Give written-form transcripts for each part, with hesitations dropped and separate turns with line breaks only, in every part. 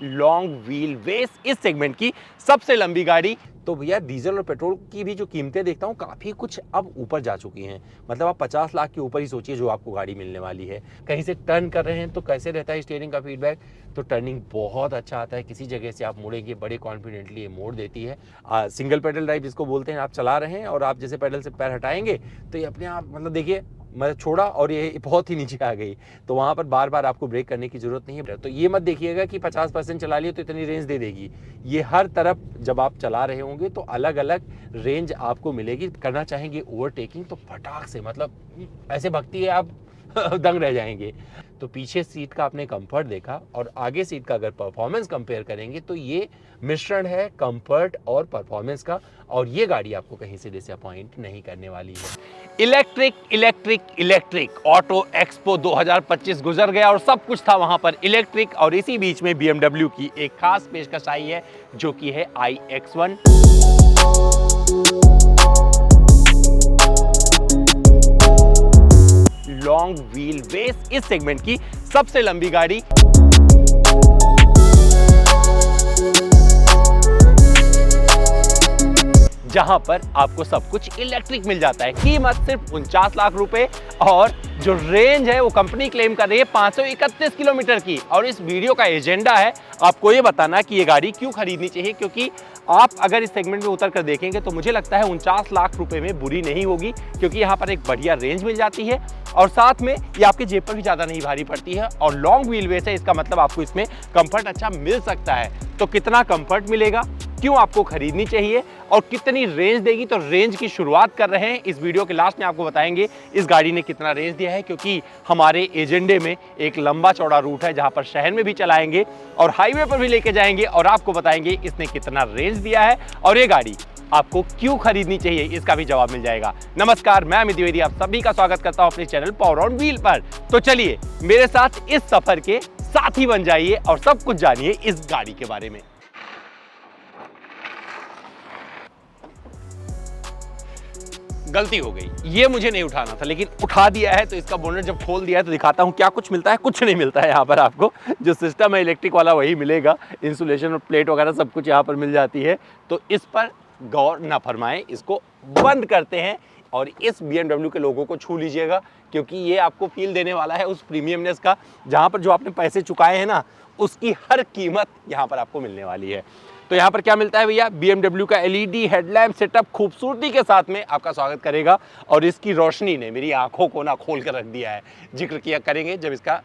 Long wheel base इस segment की सबसे लंबी गाड़ी। तो भैया डीजल और पेट्रोल की भी जो कीमतें देखता हूँ काफ़ी कुछ अब ऊपर जा चुकी हैं। मतलब आप 50 लाख के ऊपर ही सोचिए जो आपको गाड़ी मिलने वाली है। कहीं से टर्न कर रहे हैं तो कैसे रहता है स्टीयरिंग का फीडबैक, तो टर्निंग बहुत अच्छा आता है। किसी जगह से आप मुड़ेंगे बड़े कॉन्फिडेंटली ये मोड़ देती है। सिंगल पेडल ड्राइव जिसको बोलते हैं, आप चला रहे हैं और आप जैसे पेडल से पैर हटाएंगे तो ये अपने आप मतलब देखिए मैं छोड़ा और ये बहुत ही नीचे आ गई, तो वहाँ पर बार बार आपको ब्रेक करने की जरूरत नहीं है। तो ये मत देखिएगा कि 50% चला लिया तो इतनी रेंज दे देगी। ये हर तरफ जब आप चला रहे होंगे तो अलग अलग रेंज आपको मिलेगी। करना चाहेंगे ओवरटेकिंग तो फटाक से मतलब ऐसे भगती है आप दंग रह जाएंगे। तो पीछे सीट का आपने कंफर्ट देखा और आगे सीट का अगर परफॉर्मेंस कंपेयर करेंगे तो ये मिश्रण है कंफर्ट और परफॉर्मेंस का, और ये गाड़ी आपको कहीं से डिसअपॉइंट नहीं करने वाली है। Electric electric electric auto expo 2025 गुजर गया और सब कुछ था वहां पर इलेक्ट्रिक, और इसी बीच में BMW की एक खास पेशकश आई है जो कि है iX1। लॉन्ग व्हील बेस इस सेगमेंट की सबसे लंबी गाड़ी। जहां पर आपको सब कुछ इलेक्ट्रिक मिल जाता है। कीमत सिर्फ 49 लाख रुपए और जो रेंज है वो कंपनी क्लेम कर रही है 531 किलोमीटर की। और इस वीडियो का एजेंडा है आपको ये बताना कि ये गाड़ी क्यों खरीदनी चाहिए, क्योंकि आप अगर इस सेगमेंट में उतर कर देखेंगे तो मुझे लगता है 49 लाख रुपए में बुरी नहीं होगी, क्योंकि यहाँ पर एक बढ़िया रेंज मिल जाती है और साथ में ये आपके जेब पर भी ज्यादा नहीं भारी पड़ती है। और लॉन्ग व्हील बेस है, इसका मतलब आपको इसमें कंफर्ट अच्छा मिल सकता है। तो कितना कंफर्ट मिलेगा, क्यों आपको खरीदनी चाहिए और कितनी रेंज देगी, तो रेंज की शुरुआत कर रहे हैं। इस वीडियो के लास्ट में आपको बताएंगे इस गाड़ी ने कितना रेंज दिया है, क्योंकि हमारे एजेंडे में एक लंबा चौड़ा रूट है जहां पर शहर में भी चलाएंगे और हाईवे पर भी लेके जाएंगे और आपको बताएंगे इसने कितना रेंज दिया है और ये गाड़ी आपको क्यों खरीदनी चाहिए, इसका भी जवाब मिल जाएगा। नमस्कार, मैं अमित द्विवेदी, आप सभी का स्वागत करता हूं अपने चैनल पावर ऑन व्हील पर। तो चलिए मेरे साथ इस सफर के साथी बन जाइए और सब कुछ जानिए इस गाड़ी के बारे में। गलती हो गई, ये मुझे नहीं उठाना था लेकिन उठा दिया है। तो इसका बोनट जब खोल दिया है तो दिखाता हूँ क्या कुछ मिलता है। कुछ नहीं मिलता है यहाँ पर, आपको जो सिस्टम है इलेक्ट्रिक वाला वही मिलेगा। इंसुलेशन और प्लेट वगैरह सब कुछ यहाँ पर मिल जाती है, तो इस पर गौर ना फरमाएं। इसको बंद करते हैं और इस BMW के लोगों को छू लीजिएगा, क्योंकि ये आपको फील देने वाला है उस प्रीमियमनेस का, जहाँ पर जो आपने पैसे चुकाए हैं ना उसकी हर कीमत यहाँ पर आपको मिलने वाली है। तो यहाँ पर क्या मिलता है भैया, BMW का LED हेडलैम्प सेटअप खूबसूरती के साथ में आपका स्वागत करेगा और इसकी रोशनी ने मेरी आंखों को ना खोल कर रख दिया है। जिक्र किया करेंगे जब इसका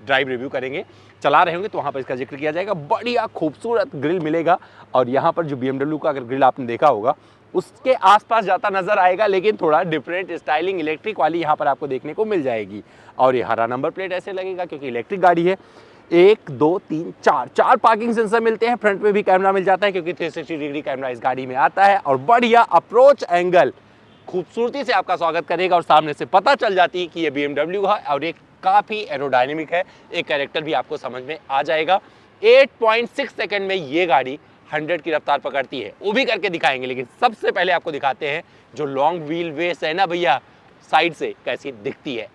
ड्राइव रिव्यू करेंगे, चला रहे होंगे तो वहाँ पर इसका जिक्र किया जाएगा। बढ़िया खूबसूरत ग्रिल मिलेगा और यहाँ पर जो BMW का अगर ग्रिल आपने देखा होगा उसके आसपास जाता नजर आएगा, लेकिन थोड़ा डिफरेंट स्टाइलिंग इलेक्ट्रिक वाली यहाँ पर आपको देखने को मिल जाएगी। और ये हरा नंबर प्लेट ऐसे लगेगा क्योंकि इलेक्ट्रिक गाड़ी है। 1 2 3 4 पार्किंग सेंसर मिलते हैं। फ्रंट में भी कैमरा मिल जाता है क्योंकि 360 डिग्री कैमरा इस गाड़ी में आता है और बढ़िया अप्रोच एंगल खूबसूरती से आपका स्वागत करेगा और सामने से पता चल जाती है कि ये BMW है और ये काफी एरोडायनेमिक है। एक कैरेक्टर भी आपको समझ में आ जाएगा। 8.6 सेकंड में ये गाड़ी 100 की रफ्तार पकड़ती है, वो भी करके दिखाएंगे। लेकिन सबसे पहले आपको दिखाते हैं जो लॉन्ग व्हील बेस है ना भैया, साइड से कैसी दिखती है।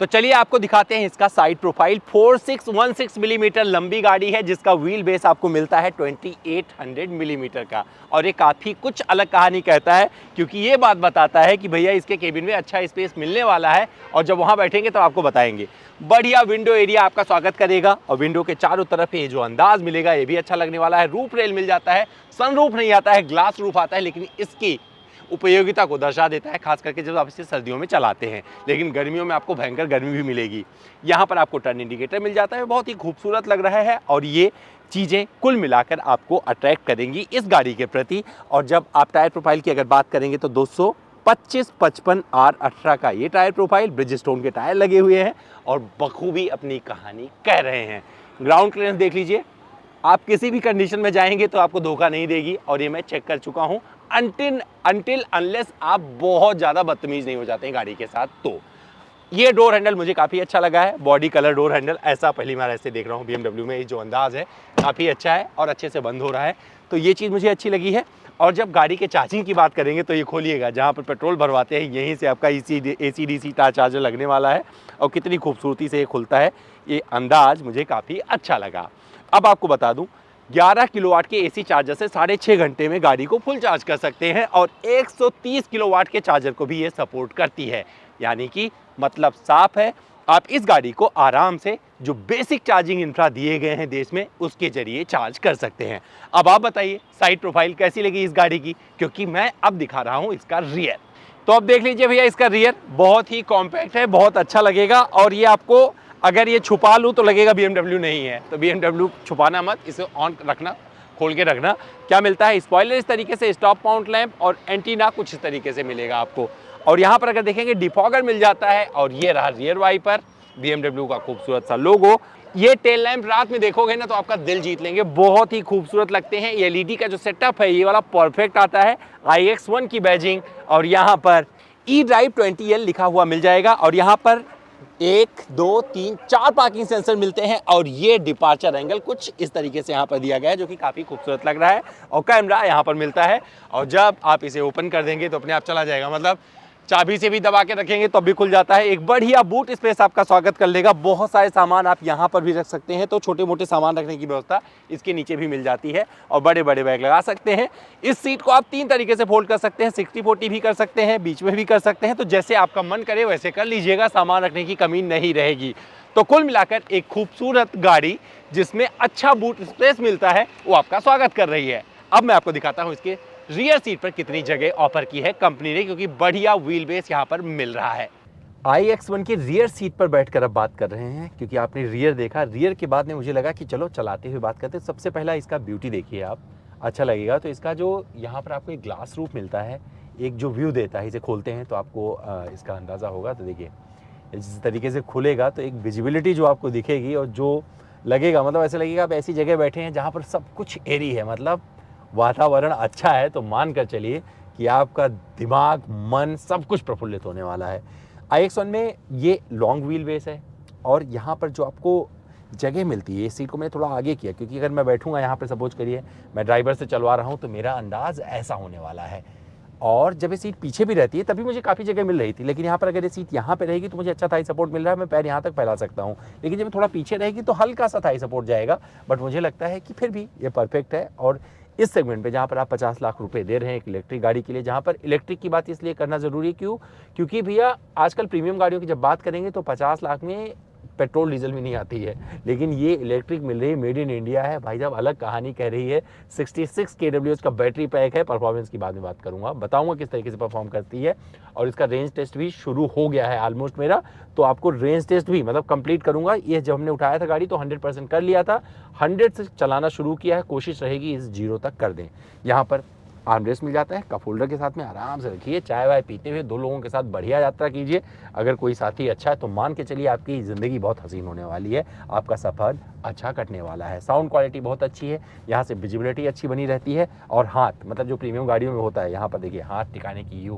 तो चलिए आपको दिखाते हैं इसका साइड प्रोफाइल। 4616 मिलीमीटर लंबी गाड़ी है जिसका व्हील बेस आपको मिलता है 2800 मिलीमीटर का, और ये काफ़ी कुछ अलग कहानी कहता है, क्योंकि ये बात बताता है कि भैया इसके केबिन में अच्छा स्पेस मिलने वाला है और जब वहाँ बैठेंगे तो आपको बताएंगे। बढ़िया विंडो एरिया आपका स्वागत करेगा और विंडो के चारों तरफ ये जो अंदाज मिलेगा ये भी अच्छा लगने वाला है। रूफ रेल मिल जाता है, सनरूफ नहीं आता है, ग्लास रूफ आता है, लेकिन इसकी उपयोगिता को दर्शा देता है, खास करके जब आप इसे सर्दियों में चलाते हैं। लेकिन गर्मियों में आपको भयंकर गर्मी भी मिलेगी। यहाँ पर आपको टर्न इंडिकेटर मिल जाता है, बहुत ही खूबसूरत लग रहा है और ये चीज़ें कुल मिलाकर आपको अट्रैक्ट करेंगी इस गाड़ी के प्रति। और जब आप टायर प्रोफाइल की अगर बात करेंगे तो 225/55 R18 का ये टायर प्रोफाइल, ब्रिजस्टोन के टायर लगे हुए हैं और बखूबी अपनी कहानी कह रहे हैं। ग्राउंड क्लियरेंस देख लीजिए, आप किसी भी कंडीशन में जाएंगे तो आपको धोखा नहीं देगी और ये मैं चेक कर चुका हूँ। अनटिल अनलेस आप बहुत ज़्यादा बदतमीज नहीं हो जाते हैं गाड़ी के साथ। तो ये डोर हैंडल मुझे काफ़ी अच्छा लगा है, बॉडी कलर डोर हैंडल, ऐसा पहली बार ऐसे देख रहा हूँ BMW में। ये जो अंदाज है काफ़ी अच्छा है और अच्छे से बंद हो रहा है, तो ये चीज़ मुझे अच्छी लगी है। और जब गाड़ी के चार्जिंग की बात करेंगे तो ये खोलिएगा, जहाँ पर पेट्रोल भरवाते हैं यहीं से आपका AC DC चार्जर लगने वाला है और कितनी खूबसूरती से ये खुलता है। ये अंदाज मुझे काफ़ी अच्छा लगा। अब आपको बता दूं 11 किलोवाट के एसी चार्जर से 6.5 घंटे में गाड़ी को फुल चार्ज कर सकते हैं और 130 किलोवाट के चार्जर को भी ये सपोर्ट करती है। यानी कि मतलब साफ है, आप इस गाड़ी को आराम से जो बेसिक चार्जिंग इंफ्रा दिए गए हैं देश में उसके जरिए चार्ज कर सकते हैं। अब आप बताइए साइड प्रोफाइल कैसी लगी इस गाड़ी की, क्योंकि मैं अब दिखा रहा हूं इसका रियर। तो अब देख लीजिए भैया, इसका रियर बहुत ही कॉम्पैक्ट है, बहुत अच्छा लगेगा। और ये आपको अगर ये छुपा लूँ तो लगेगा BMW नहीं है, तो BMW छुपाना मत, इसे ऑन रखना, खोल के रखना। क्या मिलता है, स्पॉइलर इस तरीके से, स्टॉप माउंट लैंप और एंटीना कुछ इस तरीके से मिलेगा आपको। और यहाँ पर अगर देखेंगे डिफॉगर मिल जाता है और ये रहा रियर वाइपर, BMW का खूबसूरत सा लोगो। ये टेल लैंप रात में देखोगे ना तो आपका दिल जीत लेंगे, बहुत ही खूबसूरत लगते हैं। ये LED का जो सेटअप है ये वाला परफेक्ट आता है, iX1 की बैजिंग और यहाँ पर eDrive 20L लिखा हुआ मिल जाएगा। और यहाँ पर 1 2 3 4 पार्किंग सेंसर मिलते हैं और ये डिपार्चर एंगल कुछ इस तरीके से यहाँ पर दिया गया है जो कि काफ़ी खूबसूरत लग रहा है। और कैमरा यहाँ पर मिलता है और जब आप इसे ओपन कर देंगे तो अपने आप चला जाएगा, मतलब चाबी से भी दबा के रखेंगे तो भी खुल जाता है। एक बढ़िया बूट स्पेस आपका स्वागत कर लेगा, बहुत सारे सामान आप यहाँ पर भी रख सकते हैं, तो छोटे मोटे सामान रखने की व्यवस्था इसके नीचे भी मिल जाती है और बड़े बड़े बैग लगा सकते हैं। इस सीट को आप 3 तरीके से फोल्ड कर सकते हैं, 60-40 भी कर सकते हैं, बीच में भी कर सकते हैं, तो जैसे आपका मन करे वैसे कर लीजिएगा, सामान रखने की कमी नहीं रहेगी। तो कुल मिलाकर एक खूबसूरत गाड़ी जिसमें अच्छा बूट स्पेस मिलता है वो आपका स्वागत कर रही है। अब मैं आपको दिखाता हूँ इसके रियर सीट पर कितनी जगह ऑफर की है कंपनी ने, क्योंकि बढ़िया व्हील बेस यहाँ पर मिल रहा है। iX1 के रियर सीट पर बैठकर अब बात कर रहे हैं, क्योंकि आपने रियर देखा, रियर के बाद में मुझे लगा कि चलो चलाते हुए बात करते हैं। सबसे पहला इसका ब्यूटी देखिए आप, अच्छा लगेगा। तो इसका जो यहाँ पर आपको एक ग्लास रूफ मिलता है, एक जो व्यू देता है, इसे खोलते हैं तो आपको इसका अंदाज़ा होगा। तो देखिए जिस तरीके से खुलेगा तो एक विजिबिलिटी जो आपको दिखेगी और जो लगेगा, मतलब ऐसे लगेगा आप ऐसी जगह बैठे हैं जहाँ पर सब कुछ एरी है, मतलब वातावरण अच्छा है। तो मान कर चलिए कि आपका दिमाग, मन सब कुछ प्रफुल्लित होने वाला है। iX1 में ये लॉन्ग व्हील बेस है और यहाँ पर जो आपको जगह मिलती है, इस सीट को मैंने थोड़ा आगे किया क्योंकि अगर मैं बैठूंगा यहाँ पर, सपोज करिए मैं ड्राइवर से चलवा रहा हूँ तो मेरा अंदाज ऐसा होने वाला है। और जब ये सीट पीछे भी रहती है तभी मुझे काफ़ी जगह मिल रही थी, लेकिन यहाँ पर अगर ये सीट यहाँ पे रहेगी तो मुझे अच्छा थाई सपोर्ट मिल रहा है, मैं पैर यहाँ तक फैला सकता हूँ। लेकिन जब थोड़ा पीछे रहेगी तो हल्का सा थाई सपोर्ट जाएगा, बट मुझे लगता है कि फिर भी ये परफेक्ट है। और इस सेगमेंट पे जहाँ पर आप 50 लाख रुपए दे रहे हैं एक इलेक्ट्रिक गाड़ी के लिए, जहाँ पर इलेक्ट्रिक की बात इसलिए करना ज़रूरी है क्योंकि भैया आजकल प्रीमियम गाड़ियों की जब बात करेंगे तो 50 लाख में पेट्रोल डीजल भी नहीं आती है, लेकिन ये इलेक्ट्रिक मिल रही है, मेड इन इंडिया है भाई साहब, अलग कहानी कह रही है। 66 kWh का बैटरी पैक है। परफॉर्मेंस की बाद में बात करूंगा, बताऊंगा किस तरीके से परफॉर्म करती है। और इसका रेंज टेस्ट भी शुरू हो गया है ऑलमोस्ट मेरा, तो आपको रेंज टेस्ट भी मतलब कंप्लीट करूंगा। ये जब हमने उठाया था गाड़ी तो 100% कर लिया था, 100 से चलाना शुरू किया है, कोशिश रहेगी इस 0 तक कर दें। यहाँ पर आर्मरेस्ट मिल जाता है, कप होल्डर के साथ में आराम से रखिए, चाय वाय पीते हुए 2 लोगों के साथ बढ़िया यात्रा कीजिए। अगर कोई साथी अच्छा है तो मान के चलिए आपकी ज़िंदगी बहुत हसीन होने वाली है, आपका सफ़र अच्छा कटने वाला है। साउंड क्वालिटी बहुत अच्छी है, यहाँ से विजिबिलिटी अच्छी बनी रहती है। और हाथ, मतलब जो प्रीमियम गाड़ियों में होता है, यहाँ पर देखिए हाथ टिकाने की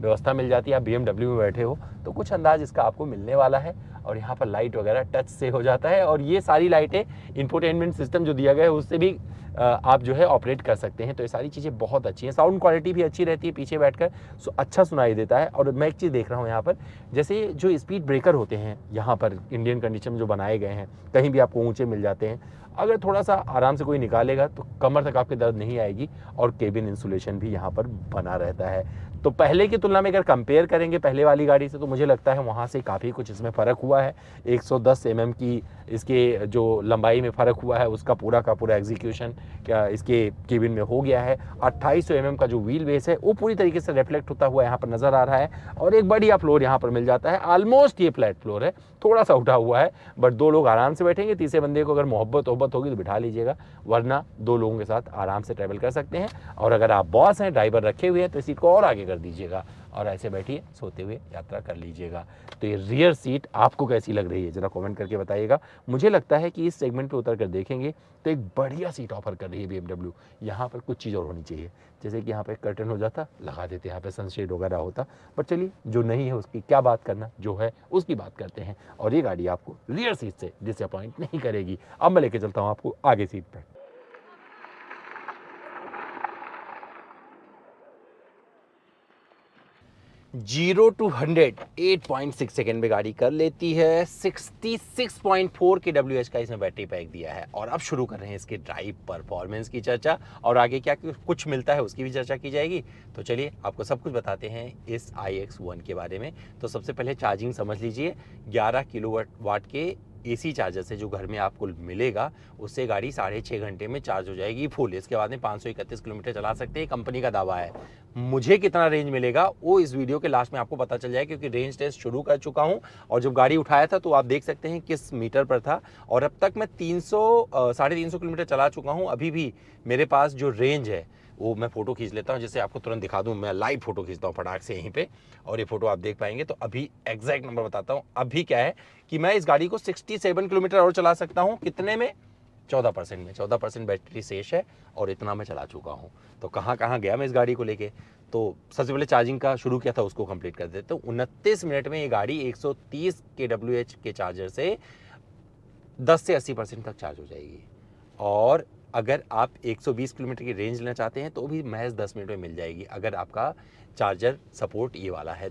व्यवस्था मिल जाती है। आप BMW में बैठे हो तो कुछ अंदाज इसका आपको मिलने वाला है। और यहाँ पर लाइट वगैरह टच से हो जाता है, और ये सारी लाइटें इंफोटेनमेंट सिस्टम जो दिया गया है उससे भी आप जो है ऑपरेट कर सकते हैं। तो ये सारी चीज़ें बहुत अच्छी हैं, साउंड क्वालिटी भी अच्छी रहती है पीछे बैठकर, अच्छा सुनाई देता है। और मैं एक चीज़ देख रहा हूँ यहाँ पर, जैसे जो स्पीड ब्रेकर होते हैं यहाँ पर इंडियन कंडीशन में जो बनाए गए हैं, कहीं भी आपको ऊँचे मिल जाते हैं, अगर थोड़ा सा आराम से कोई निकालेगा तो कमर तक आपके दर्द नहीं आएगी। और केबिन इंसुलेशन भी यहाँ पर बना रहता है। तो पहले की तुलना में अगर कंपेयर करेंगे पहले वाली गाड़ी से, तो मुझे लगता है वहाँ से काफ़ी कुछ इसमें फ़र्क हुआ है। 110 mm की इसके जो लंबाई में फ़र्क हुआ है, उसका पूरा का पूरा एग्जीक्यूशन क्या इसके केबिन में हो गया है। 2800 mm का जो व्हील बेस है वो पूरी तरीके से रिफ्लेक्ट होता हुआ यहाँ पर नज़र आ रहा है। और एक बढ़िया फ्लोर यहाँ पर मिल जाता है, ऑलमोस्ट ये फ्लैट फ्लोर है, थोड़ा सा उठा हुआ है, बट 2 लोग आराम से बैठेंगे। तीसरे बंदे को अगर मोहब्बत होगी तो बिठा लीजिएगा, वरना 2 लोगों के साथ आराम से ट्रैवल कर सकते हैं। और अगर आप बॉस हैं, ड्राइवर रखे हुए हैं, तो सीट को और आगे कर दीजिएगा और ऐसे बैठिए, सोते हुए यात्रा कर लीजिएगा। तो ये रियर सीट आपको कैसी लग रही है ज़रा कमेंट करके बताइएगा। मुझे लगता है कि इस सेगमेंट पे उतर कर देखेंगे तो एक बढ़िया सीट ऑफर कर रही है BMW। यहाँ पर कुछ चीज़ और होनी चाहिए, जैसे कि यहाँ पे कर्टन हो जाता, लगा देते, यहाँ पे सनशेड वगैरह होता, बट चलिए जो नहीं है उसकी क्या बात करना, जो है उसकी बात करते हैं। और ये गाड़ी आपको रियर सीट से डिसअपॉइंट नहीं करेगी। अब मैं लेके चलता हूँ आपको आगे सीट पर। 0 to 100 8.6 सेकेंड में गाड़ी कर लेती है। 66.4 kWh का इसमें बैटरी पैक दिया है। और अब शुरू कर रहे हैं इसके ड्राइव परफॉर्मेंस की चर्चा, और आगे क्या कुछ मिलता है उसकी भी चर्चा की जाएगी। तो चलिए आपको सब कुछ बताते हैं इस iX1 के बारे में। तो सबसे पहले चार्जिंग समझ लीजिए, 11 किलोवाट के AC चार्जर से जो घर में आपको मिलेगा, उससे गाड़ी 6.5 घंटे में चार्ज हो जाएगी फुल। इसके बाद में 531 किलोमीटर चला सकते हैं, कंपनी का दावा है। मुझे कितना रेंज मिलेगा वो इस वीडियो के लास्ट में आपको पता चल जाएगा, क्योंकि रेंज टेस्ट शुरू कर चुका हूं। और जब गाड़ी उठाया था तो आप देख सकते हैं किस मीटर पर था, और अब तक मैं 350 किलोमीटर चला चुका हूं। अभी भी मेरे पास जो रेंज है वो मैं फोटो खींच लेता हूं, जिससे आपको तुरंत दिखा दूं। मैं लाइव फोटो खींचता हूं फटाक से यहीं पे, और ये फोटो आप देख पाएंगे। तो अभी एग्जैक्ट नंबर बताता हूं। अभी क्या है कि मैं इस गाड़ी को 67 किलोमीटर और चला सकता हूं। कितने में? 14% में। 14% बैटरी शेष है, और इतना मैं चला चुका हूं। तो कहाँ कहाँ गया मैं इस गाड़ी को लेके। तो सबसे पहले चार्जिंग का शुरू किया था, उसको कंप्लीट कर देते। तो 29 मिनट में ये गाड़ी 130 kWh के चार्जर से 10 से 80% तक चार्ज हो जाएगी। और अगर आप 120 किलोमीटर की रेंज लेना चाहते हैं तो भी महज 10 मिनट में मिल जाएगी, अगर आपका चार्जर सपोर्ट ये वाला है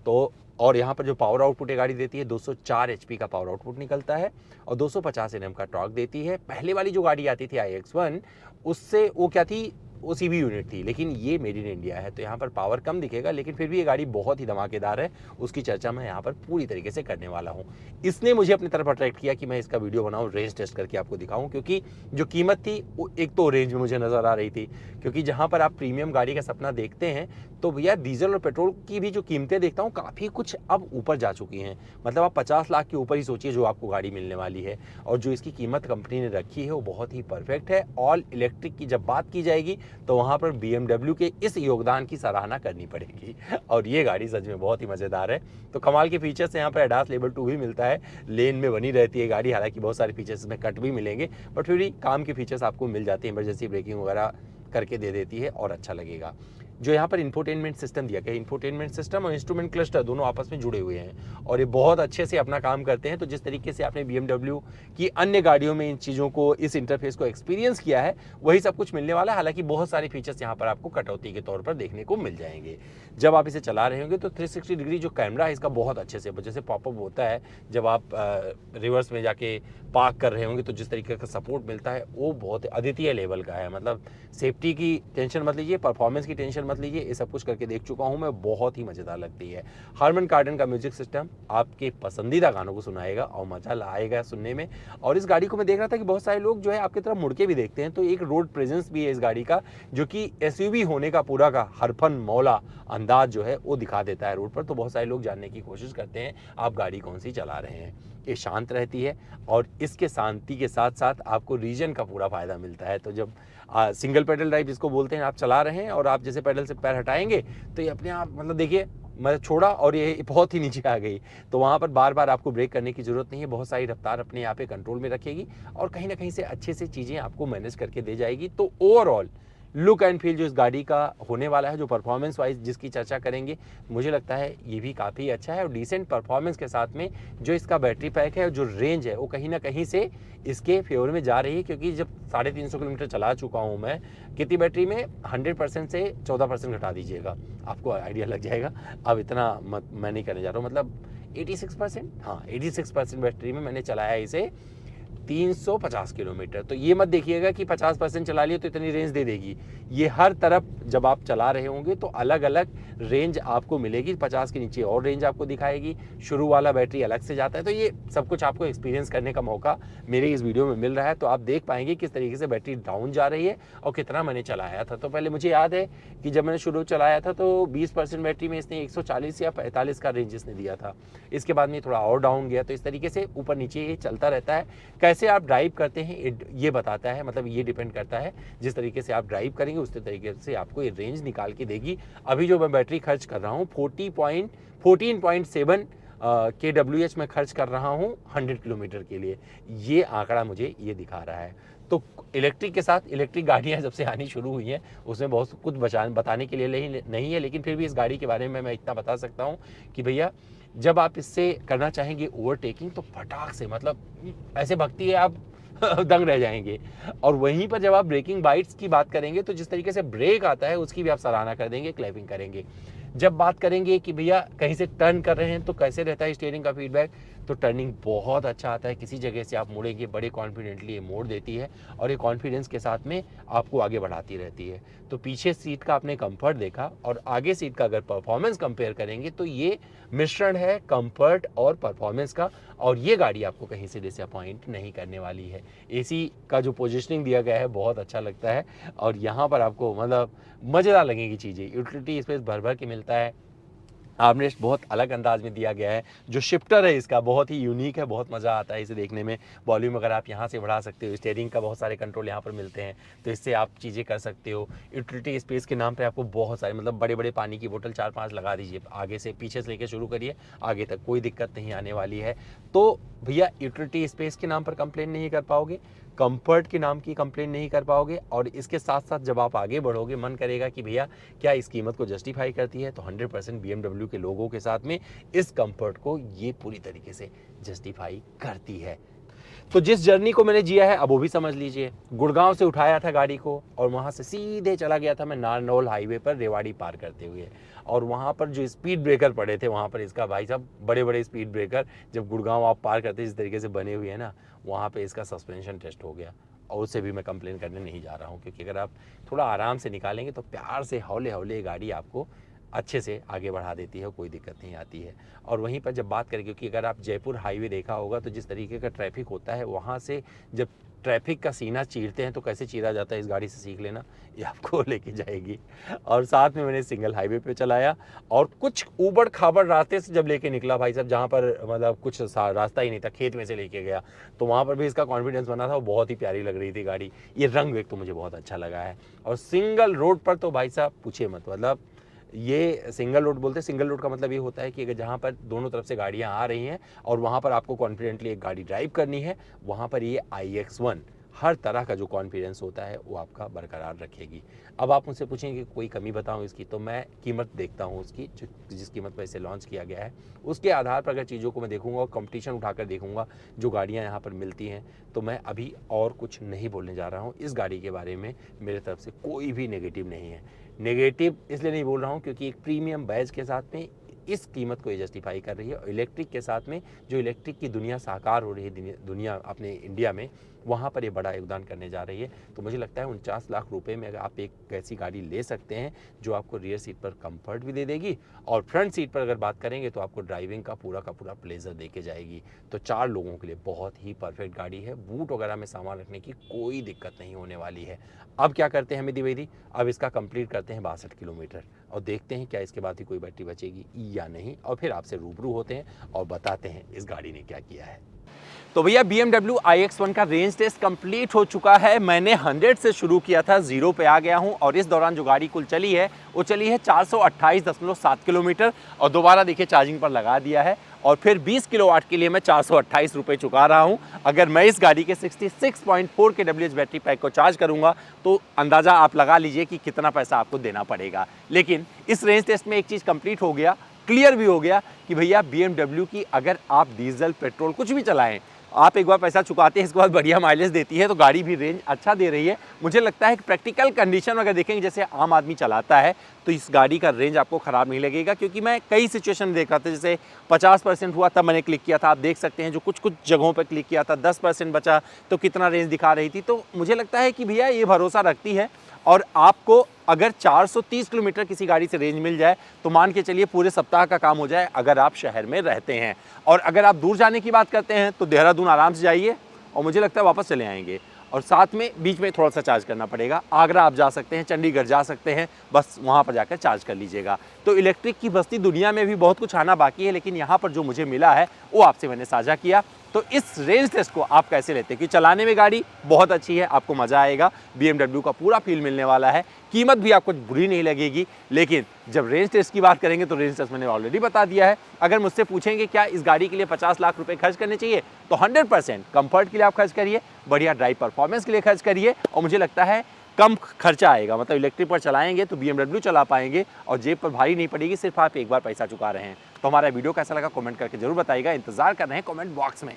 तो और यहाँ पर जो पावर आउटपुट ये गाड़ी देती है, 204 HP का पावर आउटपुट निकलता है, और 250 Nm का टॉर्क देती है। पहले वाली जो गाड़ी आती थी iX1, उससे वो क्या थी, वो CV यूनिट थी, लेकिन ये मेड इन इंडिया है, तो यहाँ पर पावर कम दिखेगा, लेकिन फिर भी ये गाड़ी बहुत ही धमाकेदार है। उसकी चर्चा मैं यहाँ पर पूरी तरीके से करने वाला हूँ। इसने मुझे अपनी तरफ अट्रैक्ट किया कि मैं इसका वीडियो बनाऊँ, रेंज टेस्ट करके आपको दिखाऊँ, क्योंकि जो कीमत थी वो एक तो रेंज में मुझे नज़र आ रही थी, क्योंकि जहाँ पर आप प्रीमियम गाड़ी का सपना देखते हैं, तो भैया डीजल और पेट्रोल की भी जो कीमतें देखता हूँ काफ़ी कुछ अब ऊपर जा चुकी हैं। मतलब आप 50 लाख के ऊपर ही सोचिए जो आपको गाड़ी मिलने वाली है, और जो इसकी कीमत कंपनी ने रखी है वो बहुत ही परफेक्ट है। ऑल इलेक्ट्रिक की जब बात की जाएगी तो वहाँ पर BMW के इस योगदान की सराहना करनी पड़ेगी, और ये गाड़ी सच में बहुत ही मज़ेदार है। तो कमाल के फीचर्स यहाँ पर ADAS लेवल 2 भी मिलता है, लेन में बनी रहती है गाड़ी, हालांकि बहुत सारे फीचर्स में कट भी मिलेंगे, बट फिर भी काम के फीचर्स आपको मिल जाते हैं। इमरजेंसी ब्रेकिंग वगैरह करके दे देती है, और अच्छा लगेगा। जो यहाँ पर इंफोटेनमेंट सिस्टम दिया गया, इंफोटेनमेंट सिस्टम और इंस्ट्रूमेंट क्लस्टर दोनों आपस में जुड़े हुए हैं, और ये बहुत अच्छे से अपना काम करते हैं। तो जिस तरीके से आपने BMW की अन्य गाड़ियों में इन चीज़ों को, इस इंटरफेस को एक्सपीरियंस किया है, वही सब कुछ मिलने वाला है। हालांकि बहुत सारे फीचर्स यहाँ पर आपको कटौती के तौर पर देखने को मिल जाएंगे। जब आप इसे चला रहे होंगे तो 360 डिग्री जो कैमरा है इसका बहुत अच्छे से, जैसे पॉपअप होता है जब आप रिवर्स में जाके पार्क कर रहे होंगे, तो जिस तरीके का सपोर्ट मिलता है वो बहुत अद्वितीय लेवल का है। मतलब सेफ्टी की टेंशन मत लीजिए, परफॉर्मेंस की टेंशन मत लीजिए, ये सब कुछ करके देख चुका हूँ मैं, बहुत ही मज़ेदार लगती है। हार्मन कार्डन का म्यूजिक सिस्टम आपके पसंदीदा गानों को सुनाएगा और मज़ा लाएगा सुनने में। और इस गाड़ी को मैं देख रहा था कि बहुत सारे लोग जो है आपकी तरफ मुड़ के भी देखते हैं, तो एक रोड प्रेजेंस भी है इस गाड़ी का, जो कि SUV होने का पूरा का हरफन मौला अंदाज जो है वो दिखा देता है रोड पर। तो बहुत सारे लोग जानने की कोशिश करते हैं आप गाड़ी कौन सी चला रहे हैं। ये शांत रहती है, और इसके शांति के साथ साथ आपको रीजन का पूरा फायदा मिलता है। तो जब सिंगल पेडल ड्राइव जिसको बोलते हैं, आप चला रहे हैं और आप जैसे पेडल से पैर हटाएंगे तो ये अपने आप, मतलब देखिए मैं छोड़ा और ये बहुत ही नीचे आ गई, तो वहाँ पर बार बार आपको ब्रेक करने की जरूरत नहीं है। बहुत सारी रफ्तार अपने यहाँ पे कंट्रोल में रखेगी, और कहीं ना कहीं से अच्छे से चीज़ें आपको मैनेज करके दे जाएगी। तो ओवरऑल लुक एंड फील जो इस गाड़ी का होने वाला है, जो परफॉर्मेंस वाइज जिसकी चर्चा करेंगे, मुझे लगता है ये भी काफ़ी अच्छा है। और डिसेंट परफॉर्मेंस के साथ में जो इसका बैटरी पैक है और जो रेंज है वो कहीं ना कहीं से इसके फेवर में जा रही है, क्योंकि जब 350 किलोमीटर चला चुका हूँ मैं, कितनी बैटरी में 100% से 14% घटा दीजिएगा, आपको आइडिया लग जाएगा। अब इतना मैं नहीं करने जा रहा हूँ, मतलब 86%, हाँ 86% बैटरी में मैंने चलाया इसे 350 किलोमीटर। तो ये मत देखिएगा कि 50% चला लिया तो इतनी रेंज दे देगी। ये हर तरफ जब आप चला रहे होंगे तो अलग अलग रेंज आपको मिलेगी। 50 के नीचे और रेंज आपको दिखाएगी, शुरू वाला बैटरी अलग से जाता है। तो ये सब कुछ आपको एक्सपीरियंस करने का मौका मेरे इस वीडियो में मिल रहा है। तो आप देख पाएंगे किस तरीके से बैटरी डाउन जा रही है और कितना मैंने चलाया था। तो पहले मुझे याद है कि जब मैंने शुरू चलाया था तो 20% बैटरी में इसने 140 या 45 का रेंज इसने दिया था। इसके बाद में थोड़ा और डाउन गया। तो इस तरीके से ऊपर नीचे ये चलता रहता है। कैसे आप ड्राइव करते हैं ये बताता है, मतलब ये डिपेंड करता है जिस तरीके से आप ड्राइव करेंगे उस तरीके से आपको ये रेंज निकाल के देगी। अभी जो मैं बैटरी खर्च कर रहा हूँ 14.7 kWh में खर्च कर रहा हूँ 100 किलोमीटर के लिए। ये आंकड़ा मुझे ये दिखा रहा है। तो इलेक्ट्रिक के साथ इलेक्ट्रिक गाड़ियाँ जब से आनी शुरू हुई हैं उसमें बहुत कुछ बताने के लिए नहीं है, लेकिन फिर भी इस गाड़ी के बारे में मैं इतना बता सकता हूँ कि भैया जब आप इससे करना चाहेंगे ओवरटेकिंग तो फटाक से, मतलब ऐसे भगती है आप दंग रह जाएंगे। और वहीं पर जब आप ब्रेकिंग बाइट्स की बात करेंगे तो जिस तरीके से ब्रेक आता है उसकी भी आप सराहना कर देंगे, क्लैपिंग करेंगे। जब बात करेंगे कि भैया कहीं से टर्न कर रहे हैं तो कैसे रहता है स्टीयरिंग का फीडबैक, तो टर्निंग बहुत अच्छा आता है। किसी जगह से आप मुड़ेंगे बड़े कॉन्फिडेंटली ये मोड़ देती है और ये कॉन्फिडेंस के साथ में आपको आगे बढ़ाती रहती है। तो पीछे सीट का आपने कंफर्ट देखा और आगे सीट का अगर परफॉर्मेंस कंपेयर करेंगे तो ये मिश्रण है कंफर्ट और परफॉर्मेंस का, और ये गाड़ी आपको कहीं से डिसअपॉइंट नहीं करने वाली है। एसी का जो पोजीशनिंग दिया गया है बहुत अच्छा लगता है और यहाँ पर आपको मतलब मज़ेदार लगेगी चीज़ें। यूटिलिटी स्पेस भर भर के मिलता है, आर्मरेस्ट बहुत अलग अंदाज में दिया गया है, जो शिफ्टर है इसका बहुत ही यूनिक है, बहुत मज़ा आता है इसे देखने में। वॉल्यूम अगर आप यहाँ से बढ़ा सकते हो, स्टीयरिंग का बहुत सारे कंट्रोल यहाँ पर मिलते हैं, तो इससे आप चीज़ें कर सकते हो। यूटिलिटी स्पेस के नाम पे आपको बहुत सारे मतलब बड़े बड़े पानी की बोतल 4-5 लगा दीजिए, आगे से पीछे से लेकर शुरू करिए आगे तक, कोई दिक्कत नहीं आने वाली है। तो भैया यूटिलिटी स्पेस के नाम पर कंप्लेन नहीं कर पाओगे, कंफर्ट के नाम की कंप्लेन नहीं कर पाओगे, और इसके साथ साथ जब आप आगे बढ़ोगे मन करेगा कि भैया क्या इस कीमत को जस्टिफाई करती है, तो 100% BMW के लोगों के साथ में इस कंफर्ट को ये पूरी तरीके से जस्टिफाई करती है। तो जिस जर्नी को मैंने जिया है अब वो भी समझ लीजिए। गुड़गांव से उठाया था गाड़ी को और वहाँ से सीधे चला गया था मैं नारनौल हाईवे पर रेवाड़ी पार करते हुए, और वहाँ पर जो स्पीड ब्रेकर पड़े थे वहाँ पर इसका भाई साहब बड़े बड़े स्पीड ब्रेकर जब गुड़गांव आप पार करते जिस तरीके से बने हुए हैं ना, वहाँ पे इसका सस्पेंशन टेस्ट हो गया, और उससे भी मैं कंप्लेन करने नहीं जा रहा हूँ, क्योंकि अगर आप थोड़ा आराम से निकालेंगे तो प्यार से हौले हौले गाड़ी आपको अच्छे से आगे बढ़ा देती है, कोई दिक्कत नहीं आती है। और वहीं पर जब बात करें, क्योंकि अगर आप जयपुर हाईवे देखा होगा तो जिस तरीके का ट्रैफिक होता है वहाँ से जब ट्रैफिक का सीना चीरते हैं तो कैसे चीरा जाता है इस गाड़ी से सीख लेना, ये आपको लेके जाएगी। और साथ में मैंने सिंगल हाईवे पे चलाया और कुछ ऊबड़ खाबड़ रास्ते से जब लेके निकला भाई साहब, जहाँ पर मतलब कुछ रास्ता ही नहीं था, खेत में से लेके गया, तो वहाँ पर भी इसका कॉन्फिडेंस बना था, वो बहुत ही प्यारी लग रही थी गाड़ी। ये रंग एक तो मुझे बहुत अच्छा लगा है। और सिंगल रोड पर तो भाई साहब पूछिए मत, मतलब ये सिंगल रोड बोलते हैं। सिंगल रोड का मतलब ये होता है कि अगर जहाँ पर दोनों तरफ से गाड़ियाँ आ रही हैं और वहाँ पर आपको कॉन्फिडेंटली एक गाड़ी ड्राइव करनी है, वहाँ पर ये iX1 हर तरह का जो कॉन्फिडेंस होता है वो आपका बरकरार रखेगी। अब आप मुझसे पूछेंगे कि कोई कमी बताऊं इसकी, तो मैं कीमत देखता हूं उसकी, जिस कीमत पर इसे लॉन्च किया गया है उसके आधार पर अगर चीज़ों को मैं देखूंगा और कंपटीशन उठाकर देखूंगा जो गाड़ियां यहां पर मिलती हैं, तो मैं अभी और कुछ नहीं बोलने जा रहा हूं। इस गाड़ी के बारे में मेरे तरफ से कोई भी नेगेटिव नहीं है। नेगेटिव इसलिए नहीं बोल रहा हूँ क्योंकि एक प्रीमियम बैज के साथ में इस कीमत को ये जस्टिफाई कर रही है, और इलेक्ट्रिक के साथ में जो इलेक्ट्रिक की दुनिया साकार हो रही है दुनिया अपने इंडिया में, वहाँ पर ये बड़ा योगदान करने जा रही है। तो मुझे लगता है 49 लाख रुपए में अगर आप एक ऐसी गाड़ी ले सकते हैं जो आपको रियर सीट पर कंफर्ट भी दे देगी, और फ्रंट सीट पर अगर बात करेंगे तो आपको ड्राइविंग का पूरा प्लेजर दे के जाएगी। तो 4 लोगों के लिए बहुत ही परफेक्ट गाड़ी है। बूट वगैरह में सामान रखने की कोई दिक्कत नहीं होने वाली है। अब क्या करते हैं हमें द्विवेदी, अब इसका कंप्लीट करते हैं 62 किलोमीटर और देखते हैं क्या इसके बाद ही कोई बैटरी बचेगी या नहीं, और फिर आपसे रूबरू होते हैं और बताते हैं इस गाड़ी ने क्या किया है। तो भैया BMW iX1 का रेंज टेस्ट कंप्लीट हो चुका है। मैंने 100 से शुरू किया था, 0 पे आ गया हूं, और इस दौरान जो गाड़ी कुल चली है वो चली है 428.7 किलोमीटर, और दोबारा देखिए चार्जिंग पर लगा दिया है, और फिर 20 किलोवाट के लिए मैं 428 रुपये चुका रहा हूं। अगर मैं इस गाड़ी के 66.4 kWh बैटरी पैक को चार्ज करूंगा तो अंदाज़ा आप लगा लीजिए कि कितना पैसा आपको देना पड़ेगा। लेकिन इस रेंज टेस्ट में एक चीज़ कंप्लीट हो गया, क्लियर भी हो गया कि भैया BMW की अगर आप डीजल पेट्रोल कुछ भी चलाएं, आप एक बार पैसा चुकाते हैं, इसके बाद बढ़िया माइलेज देती है, तो गाड़ी भी रेंज अच्छा दे रही है। मुझे लगता है कि प्रैक्टिकल कंडीशन अगर देखेंगे जैसे आम आदमी चलाता है तो इस गाड़ी का रेंज आपको ख़राब नहीं लगेगा, क्योंकि मैं कई सिचुएशन देख रहा था, जैसे 50% हुआ तब मैंने क्लिक किया था, आप देख सकते हैं जो कुछ जगहों पर क्लिक किया था 10% बचा तो कितना रेंज दिखा रही थी। तो मुझे लगता है कि भैया ये भरोसा रखती है, और आपको अगर 430 किलोमीटर किसी गाड़ी से रेंज मिल जाए तो मान के चलिए पूरे सप्ताह का काम हो जाए अगर आप शहर में रहते हैं। और अगर आप दूर जाने की बात करते हैं तो देहरादून आराम से जाइए और मुझे लगता है वापस चले आएंगे, और साथ में बीच में थोड़ा सा चार्ज करना पड़ेगा। आगरा आप जा सकते हैं, चंडीगढ़ जा सकते हैं, बस वहाँ पर जाकर चार्ज कर लीजिएगा। तो इलेक्ट्रिक की बस्ती दुनिया में भी बहुत कुछ आना बाकी है, लेकिन यहाँ पर जो मुझे मिला है वो आपसे मैंने साझा किया। तो इस रेंज टेस्ट को आप कैसे लेते हैं कि चलाने में गाड़ी बहुत अच्छी है, आपको मज़ा आएगा, BMW का पूरा फील मिलने वाला है, कीमत भी आपको बुरी नहीं लगेगी। लेकिन जब रेंज टेस्ट की बात करेंगे तो रेंज टेस्ट मैंने ऑलरेडी बता दिया है। अगर मुझसे पूछेंगे क्या इस गाड़ी के लिए 50 लाख रुपए खर्च करने चाहिए, तो 100% कंफर्ट के लिए आप खर्च करिए, बढ़िया ड्राइव परफॉर्मेंस के लिए खर्च करिए, और मुझे लगता है कम खर्चा आएगा। मतलब इलेक्ट्रिक पर चलाएंगे तो BMW चला पाएंगे और जेब पर भारी नहीं पड़ेगी, सिर्फ आप एक बार पैसा चुका रहे हैं। तो हमारा वीडियो कैसा लगा कमेंट करके जरूर बताइएगा, इंतजार कर रहे हैं कमेंट बॉक्स में।